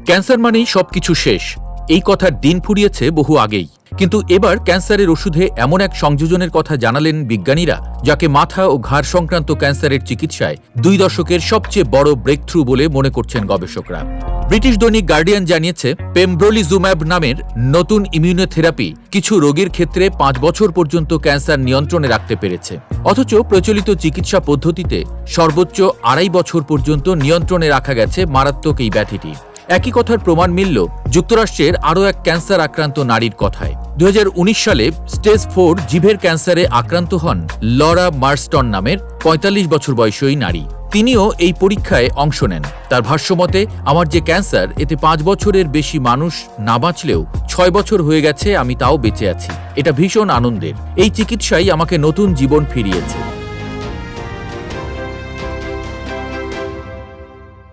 Cancer মানেই সবকিছু শেষ, এই কথার দিন ফুরিয়েছে বহু আগেই। কিন্তু এবার ক্যান্সারের ওষুধে এমন এক সংযোজনের কথা জানালেন বিজ্ঞানীরা, যাকে মাথা ও ঘাড় সংক্রান্ত ক্যান্সারের চিকিৎসায় 2 দশকের সবচেয়ে বড় ব্রেকথ্রু বলে মনে করছেন গবেষকরা। ব্রিটিশ দৈনিক গার্ডিয়ান জানিয়েছে, পেমব্রোলিজুম্যাব নামের নতুন ইমিউনোথেরাপি কিছু রোগীর ক্ষেত্রে 5 বছর পর্যন্ত ক্যান্সার নিয়ন্ত্রণে রাখতে পেরেছে। অথচ প্রচলিত চিকিৎসা পদ্ধতিতে সর্বোচ্চ 2.5 বছর পর্যন্ত নিয়ন্ত্রণে রাখা গেছে মারাত্মক এই ব্যাধিটি। একই কথার প্রমাণ মিলল যুক্তরাষ্ট্রের আরও এক ক্যান্সার আক্রান্ত নারীর কথায়। 2019 সালে স্টেজ 4 জিভের ক্যান্সারে আক্রান্ত হন লরা মার্স্টন নামের 45 বছর বয়সী ওই নারী। তিনিও এই পরীক্ষায় অংশ নেন। তার ভাষ্যমতে, আমার যে ক্যান্সার, এতে 5 বছরের বেশি মানুষ না বাঁচলেও 6 বছর হয়ে গেছে, আমি তাও বেঁচে আছি। এটা ভীষণ আনন্দের। এই চিকিৎসাই আমাকে নতুন জীবন ফিরিয়েছে।